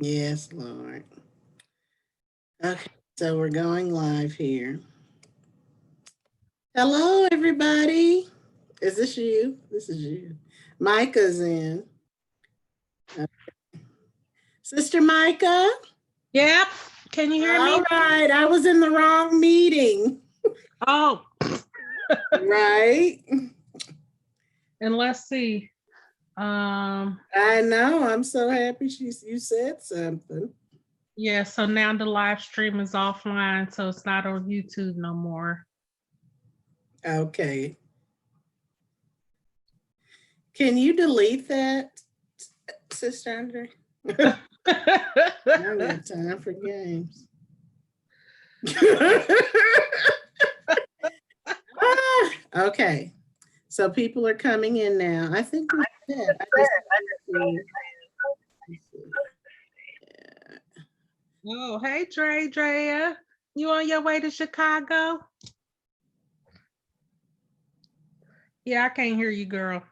Yes, Lord. Okay, so we're going live here. Hello, everybody. Is this you? This is you. Micah's in. Uh, Sister Micah? Yep. Can you hear me? All right. I was in the wrong meeting. Oh, Right? and let's see. I know. I'm so happy you said something. Yeah, so now the live stream is offline, so it's not on YouTube no more. Okay. Can you delete that, Sister Andre? I don't got time for games. Okay, so people are coming in now. I think we're set. Oh, hey, Drea. You on your way to Chicago? Yeah, I can't hear you, girl.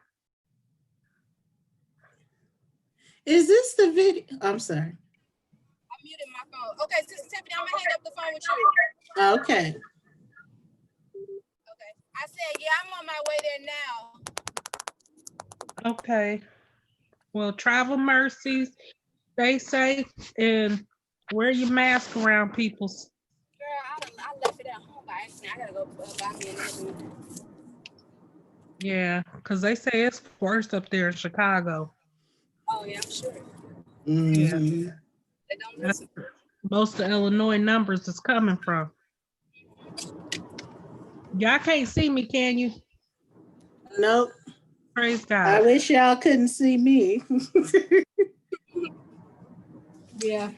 Is this the video? I'm sorry. I muted my phone. Okay, Sister Tiffany, I'm gonna hang up the phone with you. Okay. Okay. I said, yeah, I'm on my way there now. Okay. Well, travel mercies. Stay safe and wear your mask around people. Girl, I left it at home by accident. I gotta go buy me another one. Yeah, because they say it's worse up there in Chicago. Oh yeah, I'm sure. Mm-hmm. They don't listen. Most of Illinois numbers is coming from. Y'all can't see me, can you? Nope. Praise God. I wish y'all couldn't see me. Yeah.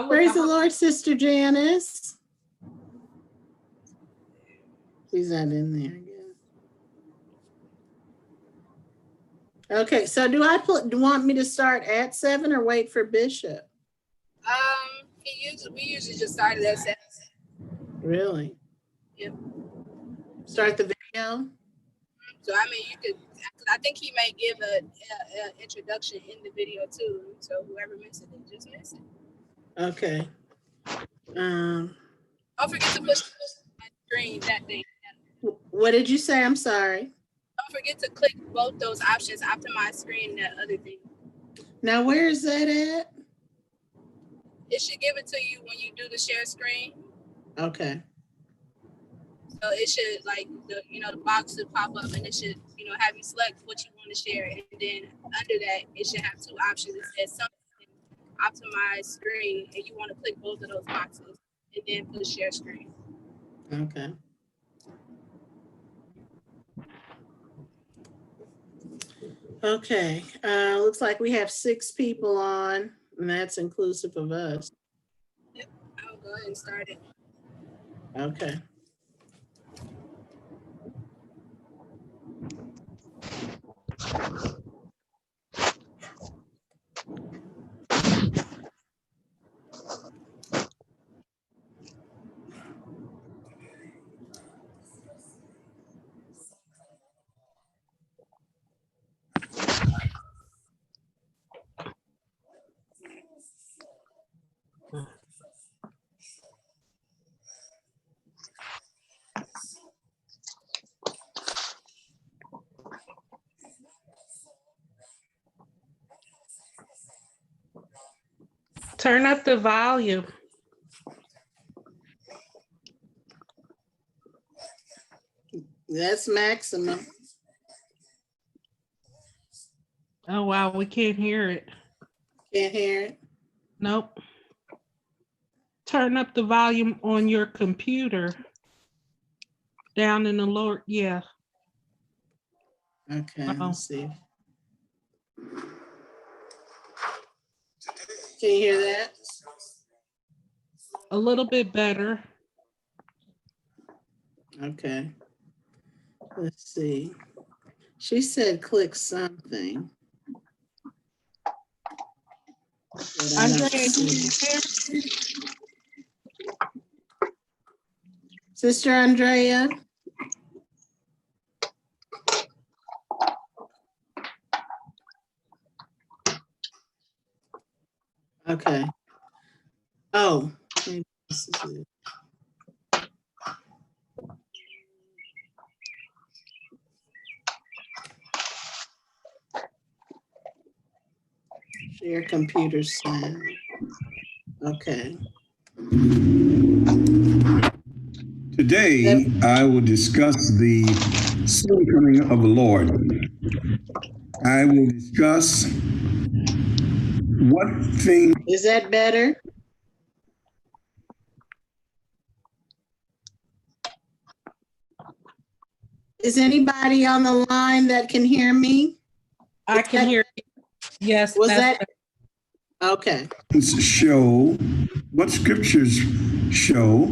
Praise the Lord, Sister Janice. She's not in there again. Okay, so do you want me to start at 7 or wait for Bishop? We usually just started at 7. Really? Yep. Start the video? So I mean, you could. I think he may give an introduction in the video too. So whoever misses it, just miss it. Okay. Don't forget to push my screen. That thing. What did you say? I'm sorry. Don't forget to click both those options, optimize screen, and that other thing. Now, where is that at? It should give it to you when you do the share screen. Okay. So it should the box should pop up and it should, have you select what you want to share. And then under that, it should have 2 options. It says something, optimize screen, and you want to click both of those boxes and then put share screen. Okay. Okay. Looks like we have 6 people on, and that's inclusive of us. Yep. I'll go ahead and start it. Okay. Turn up the volume. That's maximum. Oh, wow, we can't hear it. Can't hear it? Nope. Turn up the volume on your computer. Down in the lower, yeah. Okay, let's see. Can you hear that? A little bit better. Okay. Let's see. She said click something. Andrea, Sister Andrea? Okay. Oh, maybe this is it. Share computer sound. Okay. Today, I will discuss the soon coming of the Lord. I will discuss what things. Is that better? Is anybody on the line that can hear me? I can hear you. Yes. Was that's that? Okay. show, what scriptures show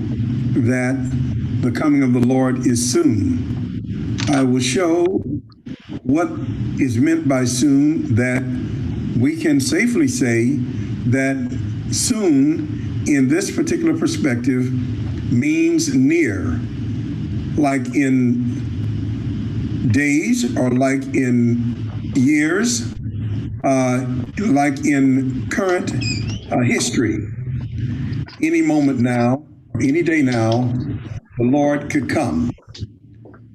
that the coming of the Lord is soon. I will show what is meant by soon, that we can safely say that soon in this particular perspective means near, like in days or like in years, like in current history. Any moment now, any day now, the Lord could come.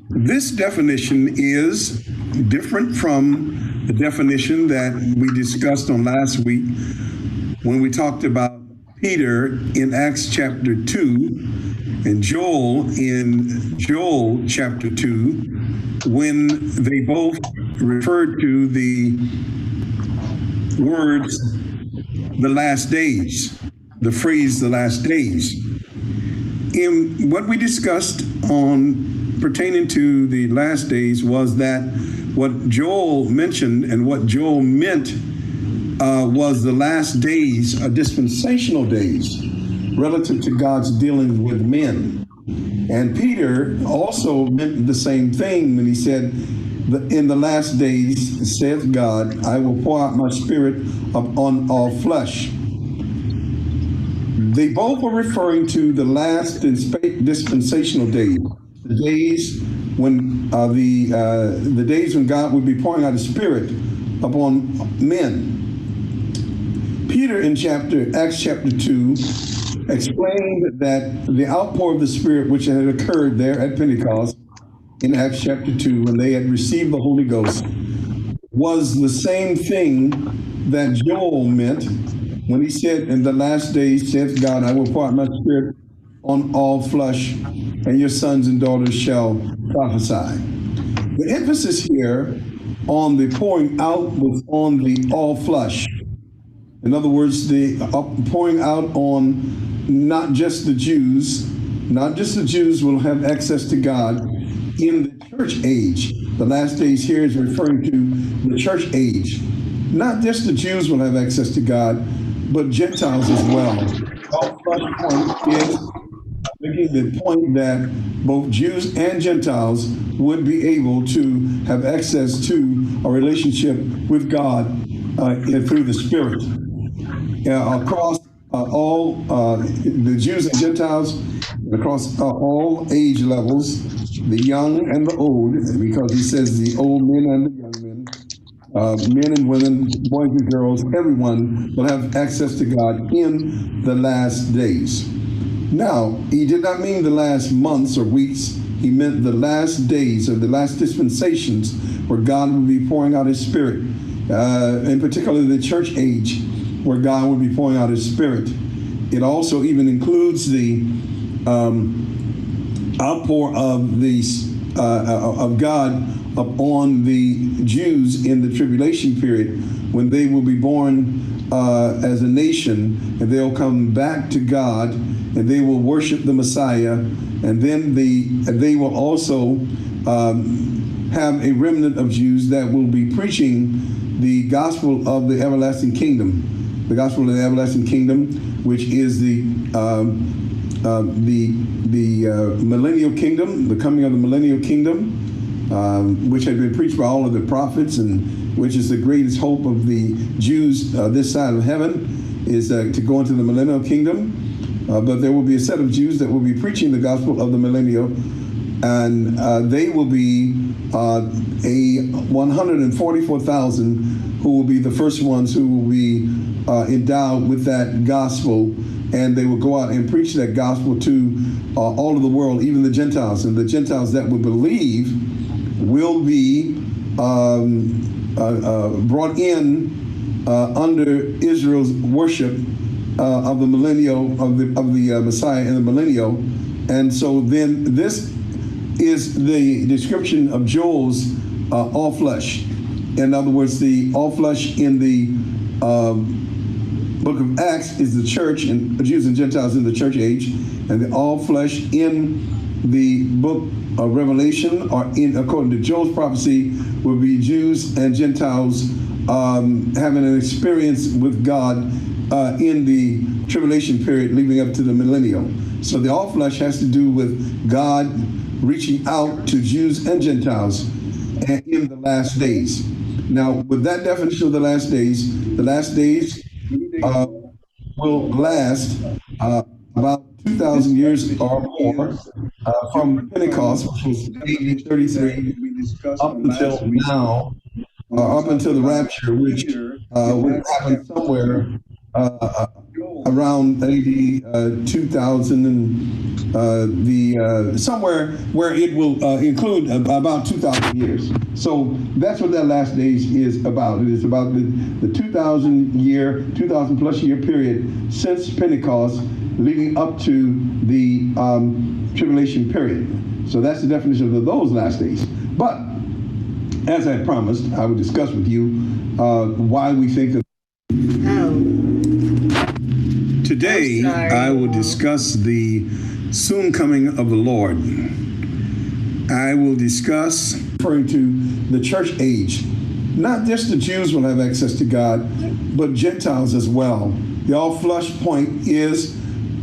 This definition is different from the definition that we discussed on last week when we talked about Peter in Acts chapter 2 and Joel in Joel chapter 2, when they both referred to the words, the last days, the phrase, the last days. In what we discussed on pertaining to the last days was that what Joel mentioned and what Joel meant was the last days, dispensational days, relative to God's dealing with men. And Peter also meant the same thing when he said, in the last days, saith God, I will pour out my spirit upon all flesh. They both were referring to the last dispensational days, the days when the days when God would be pouring out His Spirit upon men. Peter in Acts chapter 2 explained that the outpour of the Spirit, which had occurred there at Pentecost in Acts chapter 2, when they had received the Holy Ghost, was the same thing that Joel meant when he said, in the last days, saith God, I will pour out my spirit on all flesh, and your sons and daughters shall prophesy. The emphasis here on the pouring out was on the all flesh. In other words, the pouring out on not just the Jews. Not just the Jews will have access to God in the church age. The last days here is referring to the church age. Not just the Jews will have access to God, but Gentiles as well. Our first point is making the point that both Jews and Gentiles would be able to have access to a relationship with God through the Spirit. Across all the Jews and Gentiles, across all age levels, the young and the old, because he says the old men and the young men, men and women, boys and girls, everyone will have access to God in the last days. Now, he did not mean the last months or weeks. He meant the last days or the last dispensations where God will be pouring out His Spirit, in particular the church age, where God will be pouring out His Spirit. It also even includes the outpour of God upon the Jews in the tribulation period, when they will be born as a nation, and they'll come back to God, and they will worship the Messiah, and then they will also have a remnant of Jews that will be preaching the gospel of the everlasting kingdom, the gospel of the everlasting kingdom, which is the millennial kingdom, the coming of the millennial kingdom, which had been preached by all of the prophets, and which is the greatest hope of the Jews this side of heaven, is to go into the millennial kingdom. But there will be a set of Jews that will be preaching the gospel of the millennial, and they will be 144,000 who will be the first ones who will be endowed with that gospel, and they will go out and preach that gospel to all of the world, even the Gentiles. And the Gentiles that will believe will be brought in under Israel's worship of the millennial, of the Messiah in the millennial. And so then this is the description of Joel's all flesh. In other words, the all flesh in the book of Acts is the church, and Jews and Gentiles in the church age, and the all flesh in the book of Revelation, or in according to Joel's prophecy, will be Jews and Gentiles having an experience with God in the tribulation period leading up to the millennial. So the all flesh has to do with God reaching out to Jews and Gentiles in the last days. Now, with that definition of the last days will last about 2,000 years or more from Pentecost, which was AD 33, up until now, up until the rapture, which would happen somewhere around AD 2000 and somewhere where it will include about 2,000 years. So that's what that last days is about. It is about the 2,000 plus year period since Pentecost leading up to the tribulation period. So that's the definition of those last days. But as I promised, I would discuss with you why we think that. Today, I will discuss the soon coming of the Lord. I will discuss referring to the church age. Not just the Jews will have access to God, but Gentiles as well. The all flesh point is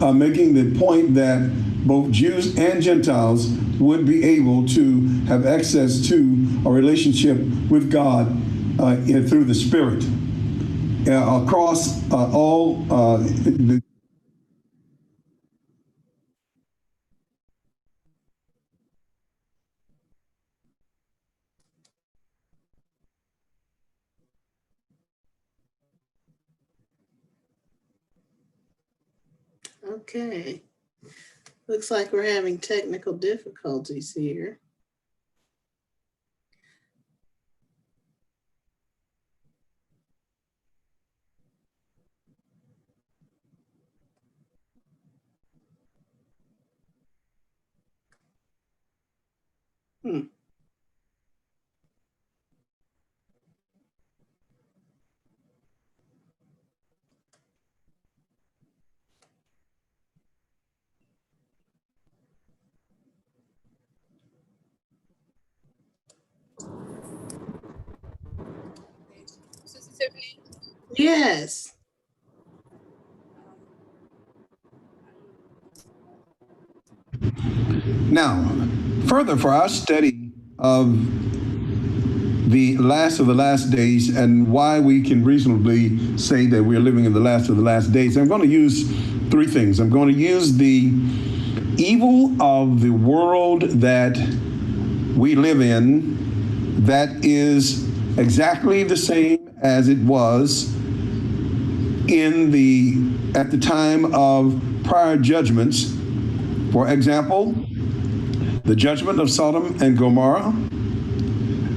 making the point that both Jews and Gentiles would be able to have access to a relationship with God through the Spirit. Across all the Okay. Looks like we're having technical difficulties here. Sister Tiffany. Yes. Now, further for our study of the last of the last days and why we can reasonably say that we're living in the last of the last days, I'm going to use three things. I'm going to use the evil of the world that we live in that is exactly the same as it was at the time of prior judgments. For example, the judgment of Sodom and Gomorrah,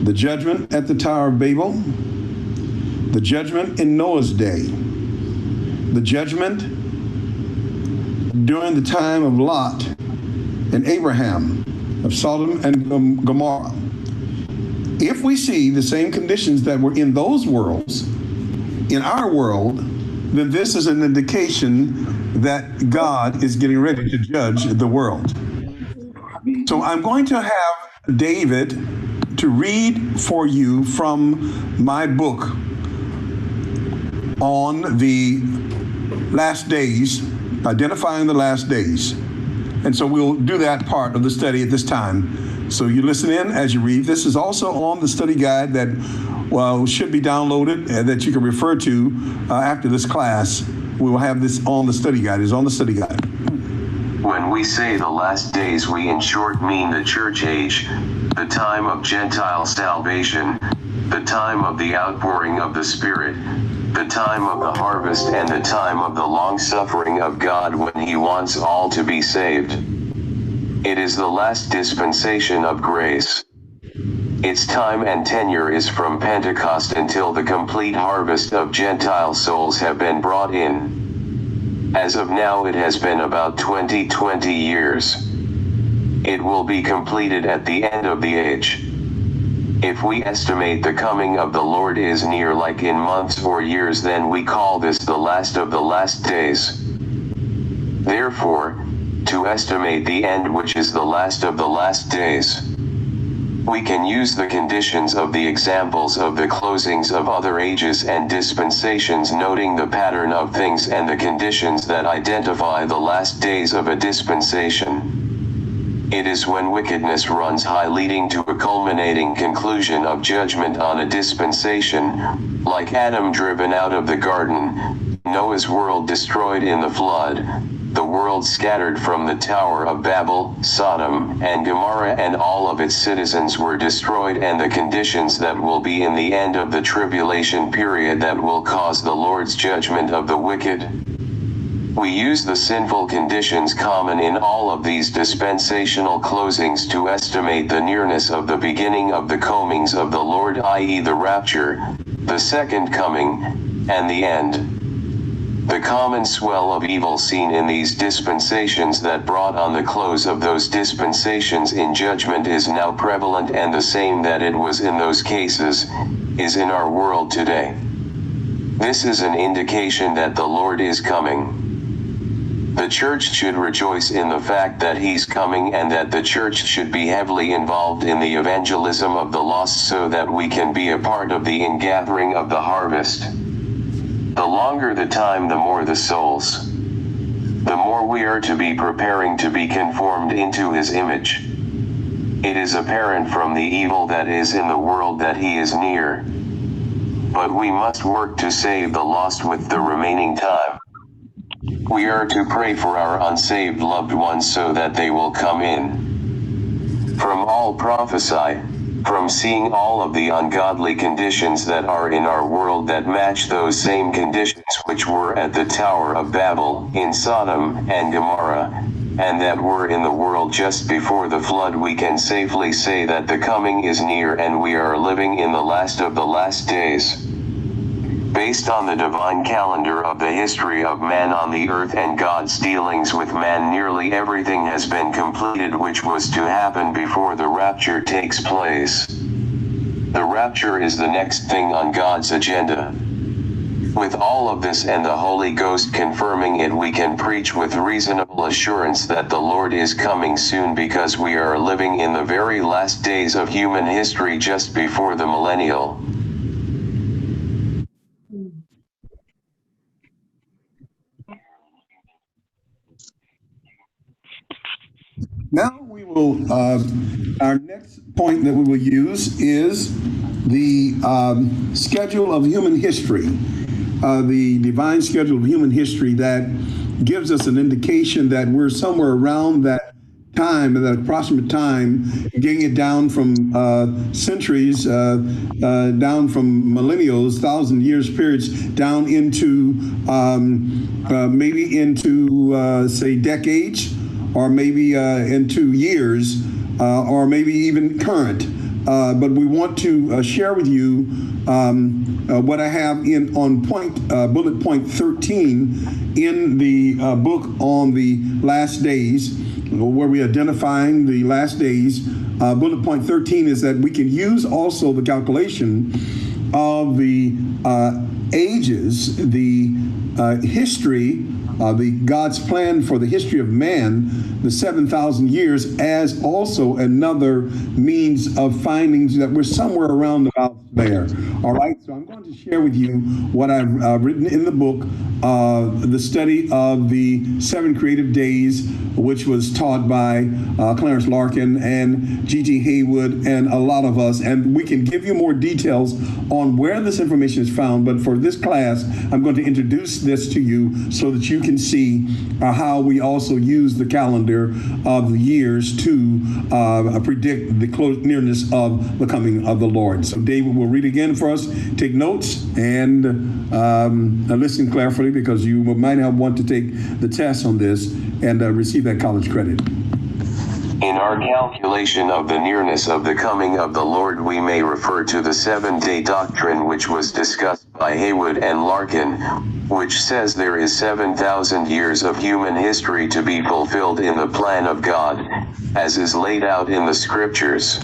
the judgment at the Tower of Babel, the judgment in Noah's day, the judgment during the time of Lot and Abraham of Sodom and Gomorrah. If we see the same conditions that were in those worlds in our world, then this is an indication that God is getting ready to judge the world. So I'm going to have David to read for you from my book on the last days, identifying the last days. And so we'll do that part of the study at this time. So you listen in as you read. This is also on the study guide that should be downloaded that you can refer to after this class. We will have this on the study guide. It's on the study guide. When we say the last days, we in short mean the church age, the time of Gentile salvation, the time of the outpouring of the Spirit, the time of the harvest and the time of the long suffering of God when he wants all to be saved. It is the last dispensation of grace. Its time and tenure is from Pentecost until the complete harvest of Gentile souls have been brought in. As of now, it has been about 20 years. It will be completed at the end of the age. If we estimate the coming of the Lord is near, like in months or years, then we call this the last of the last days. Therefore, to estimate the end, which is the last of the last days, we can use the conditions of the examples of the closings of other ages and dispensations, noting the pattern of things and the conditions that identify the last days of a dispensation. It is when wickedness runs high, leading to a culminating conclusion of judgment on a dispensation, like Adam driven out of the garden, Noah's world destroyed in the flood, the world scattered from the Tower of Babel, Sodom and Gomorrah and all of its citizens were destroyed, and the conditions that will be in the end of the tribulation period that will cause the Lord's judgment of the wicked. We use the sinful conditions common in all of these dispensational closings to estimate the nearness of the beginning of the comings of the Lord, i.e. the rapture, the second coming, and the end. The common swell of evil seen in these dispensations that brought on the close of those dispensations in judgment is now prevalent, and the same that it was in those cases is in our world today. This is an indication that the Lord is coming. The church should rejoice in the fact that he's coming, and that the church should be heavily involved in the evangelism of the lost so that we can be a part of the ingathering of the harvest. The longer the time, the more the souls. The more we are to be preparing to be conformed into his image. It is apparent from the evil that is in the world that he is near. But we must work to save the lost with the remaining time. We are to pray for our unsaved loved ones so that they will come in. From all prophesy, from seeing all of the ungodly conditions that are in our world that match those same conditions which were at the Tower of Babel, in Sodom and Gomorrah, and that were in the world just before the flood, we can safely say that the coming is near and we are living in the last of the last days. Based on the divine calendar of the history of man on the earth and God's dealings with man, nearly everything has been completed which was to happen before the rapture takes place. The rapture is the next thing on God's agenda. With all of this and the Holy Ghost confirming it, we can preach with reasonable assurance that the Lord is coming soon, because we are living in the very last days of human history, just before the millennial. Now we will, our next point that we will use is the schedule of human history, the divine schedule of human history that gives us an indication that we're somewhere around that time, that approximate time, getting it down from centuries, down from millennials, 1,000 years periods, down into maybe into say decades, or maybe into years, or maybe even current. But we want to share with you what I have on bullet point 13 in the book on the last days, where we're identifying the last days. Bullet point 13 is that we can use also the calculation of the ages, the history, the God's plan for the history of man, the 7,000 years, as also another means of finding that we're somewhere around about there. All right, so I'm going to share with you what I've written in the book, the study of the 7 creative days, which was taught by Clarence Larkin and G.T. Haywood and a lot of us. And we can give you more details on where this information is found. But for this class, I'm going to introduce this to you so that you you can see how we also use the calendar of the years to predict the nearness of the coming of the Lord. So David will read again for us. Take notes and listen carefully, because you might want to take the test on this and receive that college credit. In our calculation of the nearness of the coming of the Lord, we may refer to the 7-day doctrine which was discussed by Haywood and Larkin, which says there is 7,000 years of human history to be fulfilled in the plan of God, as is laid out in the scriptures.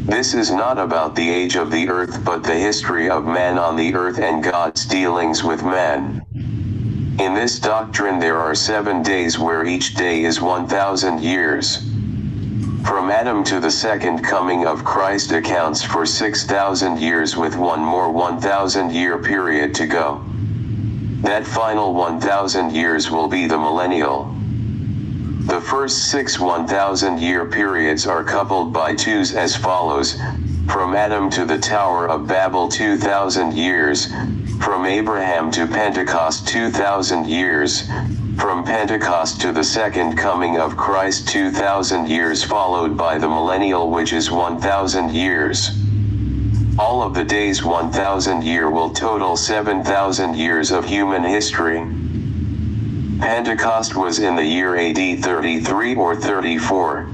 This is not about the age of the earth, but the history of man on the earth and God's dealings with man. In this doctrine there are 7 days where each day is 1,000 years. From Adam to the second coming of Christ accounts for 6,000 years, with one more 1,000-year period to go. That final 1,000 years will be the millennial. The first 6 1,000-year periods are coupled by twos as follows: from Adam to the Tower of Babel 2,000 years, from Abraham to Pentecost 2,000 years, from Pentecost to the second coming of Christ 2,000 years, followed by the millennial, which is 1,000 years. All of the days 1,000 year will total 7,000 years of human history. Pentecost was in the year AD 33 or 34.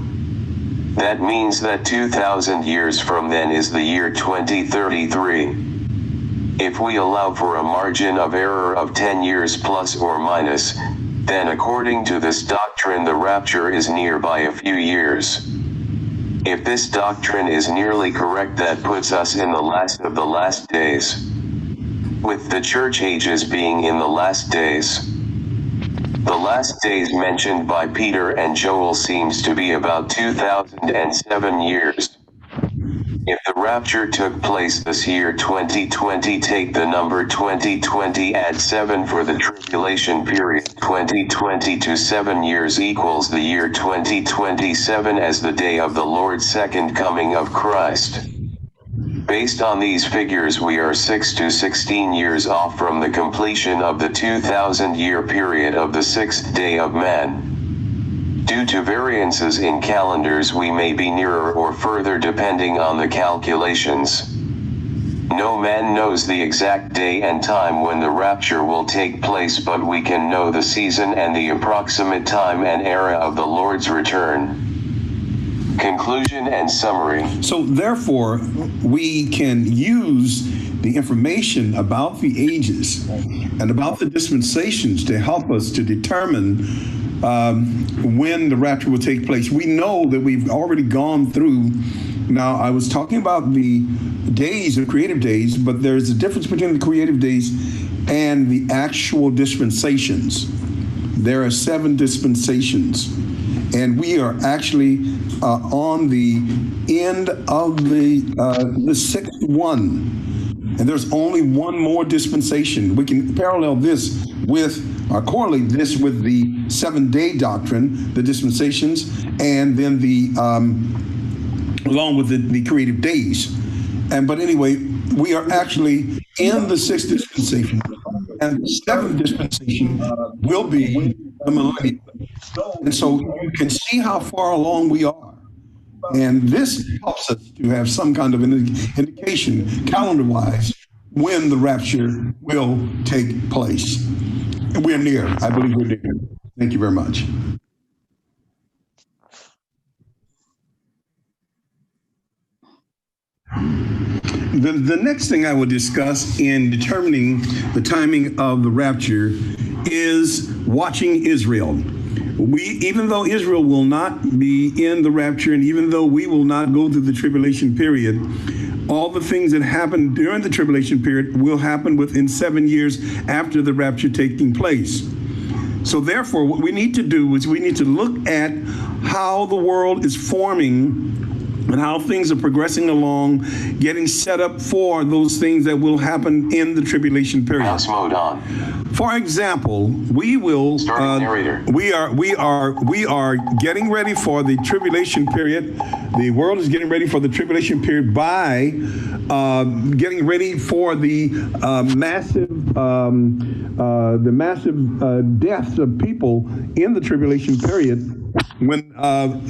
That means that 2,000 years from then is the year 2033. If we allow for a margin of error of 10 years plus or minus, then according to this doctrine the rapture is near by a few years. If this doctrine is nearly correct, that puts us in the last of the last days, with the church ages being in the last days. The last days mentioned by Peter and Joel seems to be about 2007 years. If the rapture took place this year 2020, take the number 2020, add 7 for the tribulation period 2020 to 7 years equals the year 2027 as the day of the Lord's second coming of Christ. Based on these figures, we are 6 to 16 years off from the completion of the 2,000-year period of the 6th day of man. Due to variances in calendars, we may be nearer or further depending on the calculations. No man knows the exact day and time when the rapture will take place, but we can know the season and the approximate time and era of the Lord's return. Conclusion and summary. So therefore, we can use the information about the ages and about the dispensations to help us to determine when the rapture will take place. We know that we've already gone through. Now, I was talking about the days, the creative days, but there's a difference between the creative days and the actual dispensations. There are 7 dispensations, and we are actually on the end of the 6th one. And there's only one more dispensation. We can parallel this with, or correlate this with the 7-day doctrine, the dispensations, and then the, along with the creative days. But anyway, we are actually in the 6th dispensation, and the 7th dispensation will be the millennium. And so you can see how far along we are. And this helps us to have some kind of an indication, calendar-wise, when the rapture will take place. And we're near. I believe we're near. Thank you very much. The next thing I will discuss in determining the timing of the rapture is watching Israel. Even though Israel will not be in the rapture, and even though we will not go through the tribulation period, all the things that happen during the tribulation period will happen within 7 years after the rapture taking place. So therefore, what we need to do is we need to look at how the world is forming and how things are progressing along, getting set up for those things that will happen in the tribulation period. House mode on. For example, we will we are getting ready for the tribulation period. The world is getting ready for the tribulation period by getting ready for the massive deaths of people in the tribulation period, when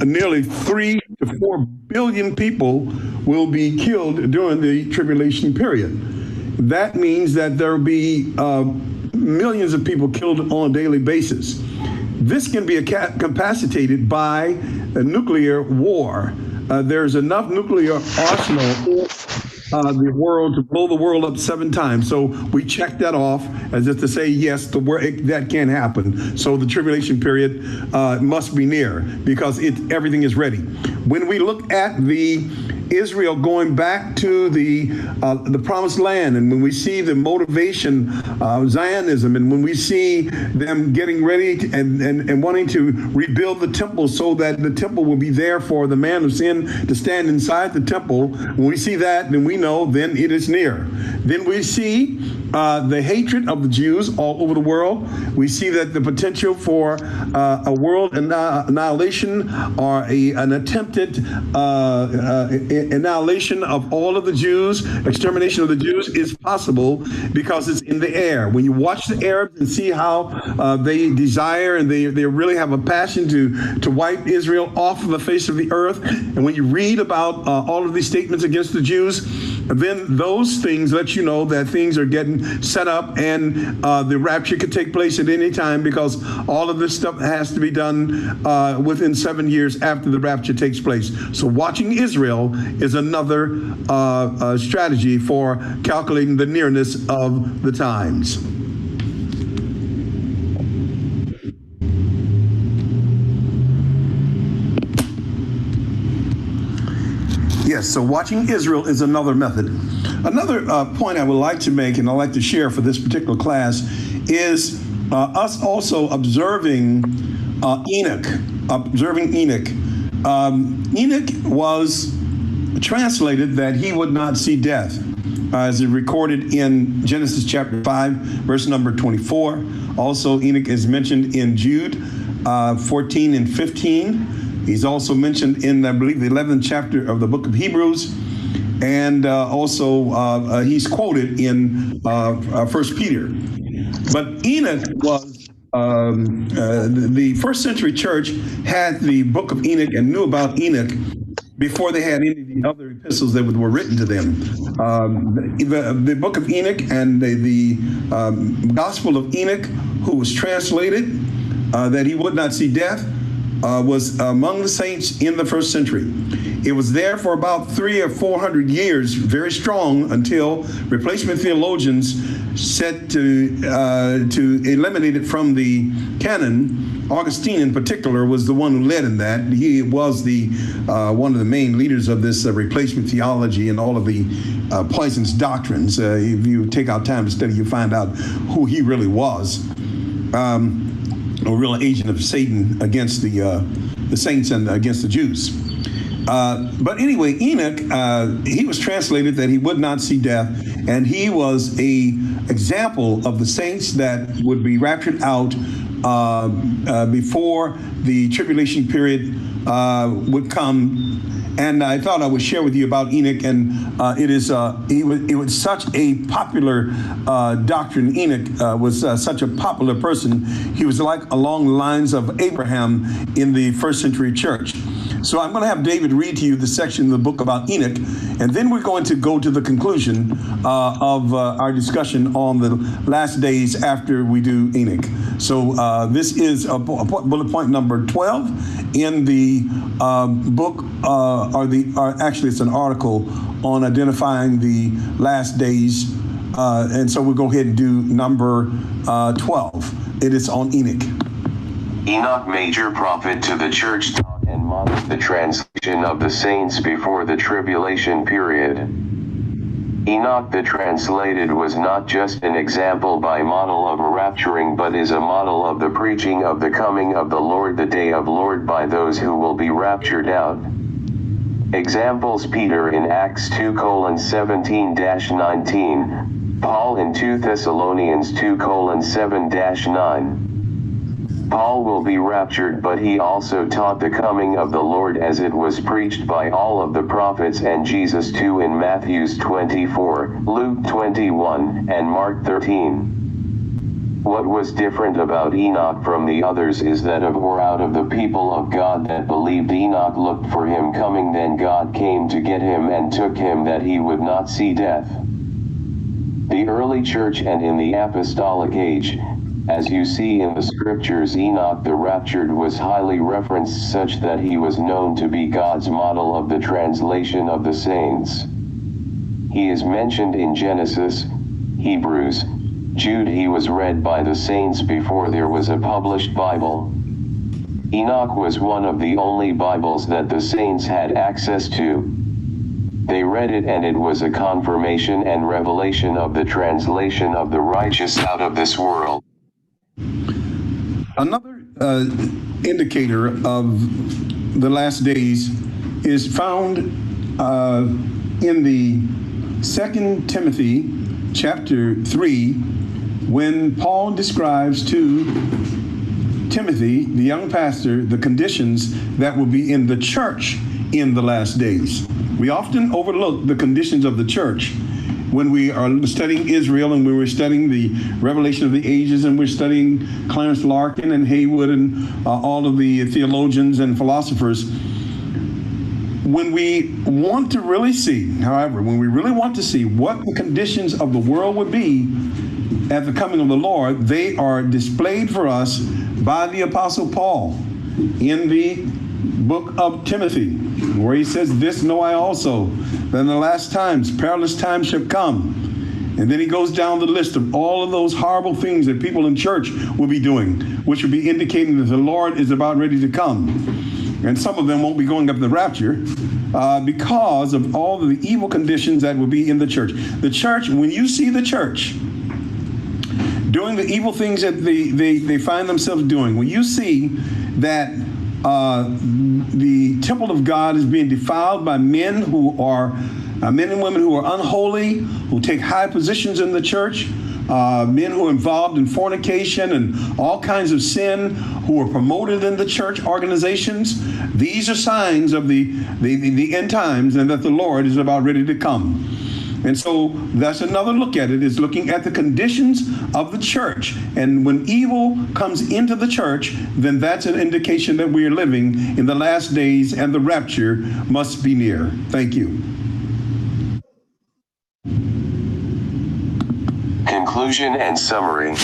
nearly 3 to 4 billion people will be killed during the tribulation period. That means that there will be millions of people killed on a daily basis. This can be incapacitated by a nuclear war. There's enough nuclear arsenal in the world to blow the world up 7 times. So we check that off as if to say, yes, that can happen. So the tribulation period must be near, because everything is ready. When we look at the Israel going back to the promised land, and when we see the motivation of Zionism, and when we see them getting ready and wanting to rebuild the temple so that the temple will be there for the man of sin to stand inside the temple, when we see that, then we know then it is near. Then we see the hatred of the Jews all over the world. We see that the potential for a world annihilation, or an attempted annihilation of all of the Jews, extermination of the Jews, is possible because it's in the air. When you watch the Arabs and see how they desire and they really have a passion to wipe Israel off of the face of the earth, and when you read about all of these statements against the Jews, then those things let you know that things are getting set up, and the rapture could take place at any time, because all of this stuff has to be done within 7 years after the rapture takes place. So watching Israel is another strategy for calculating the nearness of the times. Yes, so watching Israel is another method. Another point I would like to make, and I'd like to share for this particular class, is us also observing Enoch. Enoch was translated that he would not see death, as it recorded in Genesis chapter 5, verse number 24. Also, Enoch is mentioned in Jude 14 and 15. He's also mentioned in, I believe, the 11th chapter of the book of Hebrews. And also he's quoted in 1 Peter. But Enoch was, the first century church had the book of Enoch and knew about Enoch before they had any of the other epistles that were written to them. The book of Enoch and the Gospel of Enoch, who was translated that he would not see death, was among the saints in the first century. It was there for about 300 or 400 years, very strong, until replacement theologians set to eliminate it from the canon. Augustine, in particular, was the one who led in that. He was the one of the main leaders of this replacement theology and all of the poisonous doctrines. If you take out time to study, you find out who he really was. A real agent of Satan against the saints and against the Jews. But anyway, Enoch, he was translated that he would not see death, and he was a example of the saints that would be raptured out before the tribulation period would come. And I thought I would share with you about Enoch, and it was such a popular doctrine. Enoch was such a popular person. He was like along the lines of Abraham in the first century church. So I'm going to have David read to you the section of the book about Enoch, and then we're going to go to the conclusion of our discussion on the last days after we do Enoch. So this is bullet point number 12 in the book, actually it's an article on identifying the last days, and so we'll go ahead and do number 12. It is on Enoch. Enoch, major prophet to the church, taught and modeled the translation of the saints before the tribulation period. Enoch the translated was not just an example by model of a rapturing, but is a model of the preaching of the coming of the Lord, the day of Lord, by those who will be raptured out. Examples: Peter in Acts 2:17-19, Paul in 2 Thessalonians 2:7-9. Paul will be raptured, but he also taught the coming of the Lord as it was preached by all of the prophets and Jesus too in Matthew 24, Luke 21, and Mark 13. What was different about Enoch from the others is that out of the people of God that believed Enoch looked for him coming, then God came to get him and took him that he would not see death. The early church and in the apostolic age, as you see in the scriptures, Enoch the raptured was highly referenced, such that he was known to be God's model of the translation of the saints. He is mentioned in Genesis, Hebrews, Jude. He was read by the saints before there was a published Bible. Enoch was one of the only Bibles that the saints had access to. They read it, and it was a confirmation and revelation of the translation of the righteous out of this world. Another indicator of the last days is found in the 2 Timothy chapter 3, when Paul describes to Timothy, the young pastor, the conditions that will be in the church in the last days. We often overlook the conditions of the church when we are studying Israel, and we were studying the Revelation of the Ages, and we're studying Clarence Larkin and Haywood and all of the theologians and philosophers. When we want to really see, however, when we really want to see what the conditions of the world would be at the coming of the Lord, they are displayed for us by the Apostle Paul in the book of Timothy, where he says, "This know I also, that in the last times perilous times shall come." And then he goes down the list of all of those horrible things that people in church will be doing, which will be indicating that the Lord is about ready to come. And some of them won't be going up the rapture because of all of the evil conditions that will be in the church. The church, when you see the church doing the evil things that they find themselves doing, when you see that the temple of God is being defiled by men who are men and women who are unholy, who take high positions in the church, men who are involved in fornication and all kinds of sin, who are promoted in the church organizations. These are signs of the end times, and that the Lord is about ready to come. And so that's another look at it, is looking at the conditions of the church. And when evil comes into the church, then that's an indication that we are living in the last days, and the rapture must be near. Thank you. Conclusion and summary.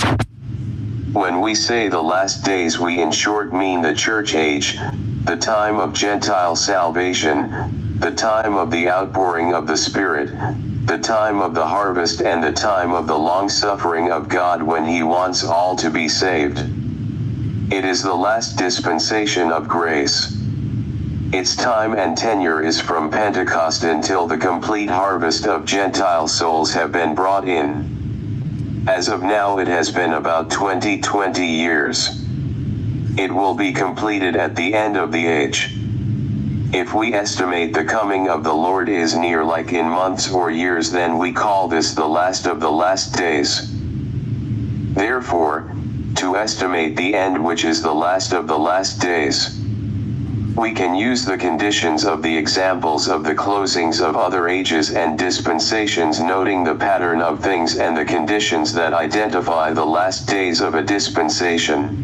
When we say the last days, we in short mean the church age, the time of Gentile salvation, the time of the outpouring of the Spirit, the time of the harvest, and the time of the long suffering of God when he wants all to be saved. It is the last dispensation of grace. Its time and tenure is from Pentecost until the complete harvest of Gentile souls have been brought in. As of now, it has been about 20 years. It will be completed at the end of the age. If we estimate the coming of the Lord is near, like in months or years, then we call this the last of the last days. Therefore, to estimate the end, which is the last of the last days, we can use the conditions of the examples of the closings of other ages and dispensations, noting the pattern of things and the conditions that identify the last days of a dispensation.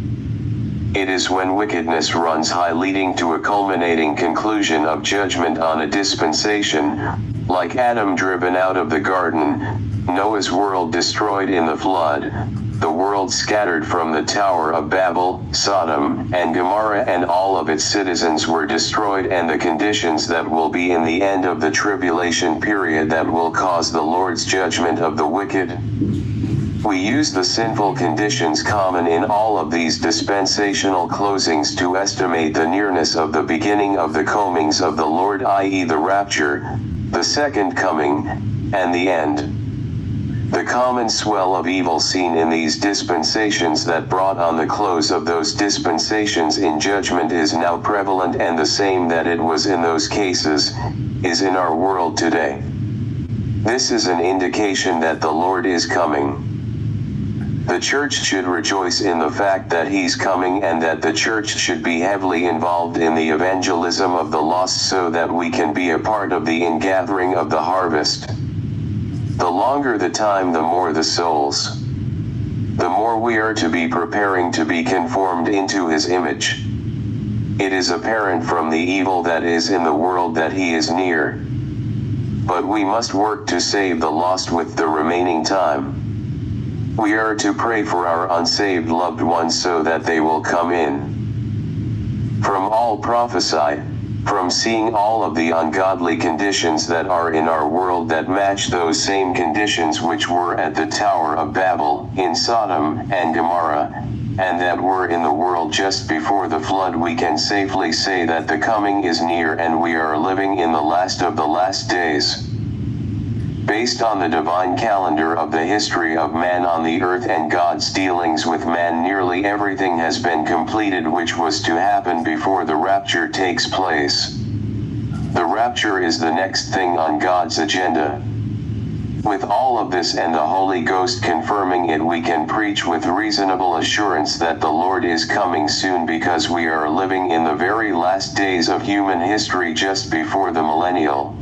It is when wickedness runs high, leading to a culminating conclusion of judgment on a dispensation, like Adam driven out of the garden, Noah's world destroyed in the flood, the world scattered from the Tower of Babel, Sodom and Gomorrah and all of its citizens were destroyed, and the conditions that will be in the end of the tribulation period that will cause the Lord's judgment of the wicked. We use the sinful conditions common in all of these dispensational closings to estimate the nearness of the beginning of the comings of the Lord, i.e. the rapture, the second coming, and the end. The common swell of evil seen in these dispensations that brought on the close of those dispensations in judgment is now prevalent, and the same that it was in those cases is in our world today. This is an indication that the Lord is coming. The church should rejoice in the fact that he's coming, and that the church should be heavily involved in the evangelism of the lost so that we can be a part of the ingathering of the harvest. The longer the time, the more the souls. The more we are to be preparing to be conformed into his image. It is apparent from the evil that is in the world that he is near. But we must work to save the lost with the remaining time. We are to pray for our unsaved loved ones so that they will come in. From all prophesied, from seeing all of the ungodly conditions that are in our world that match those same conditions which were at the Tower of Babel, in Sodom and Gomorrah, and that were in the world just before the flood, we can safely say that the coming is near and we are living in the last of the last days. Based on the divine calendar of the history of man on the earth and God's dealings with man, nearly everything has been completed which was to happen before the rapture takes place. The rapture is the next thing on God's agenda. With all of this and the Holy Ghost confirming it, we can preach with reasonable assurance that the Lord is coming soon, because we are living in the very last days of human history just before the millennial.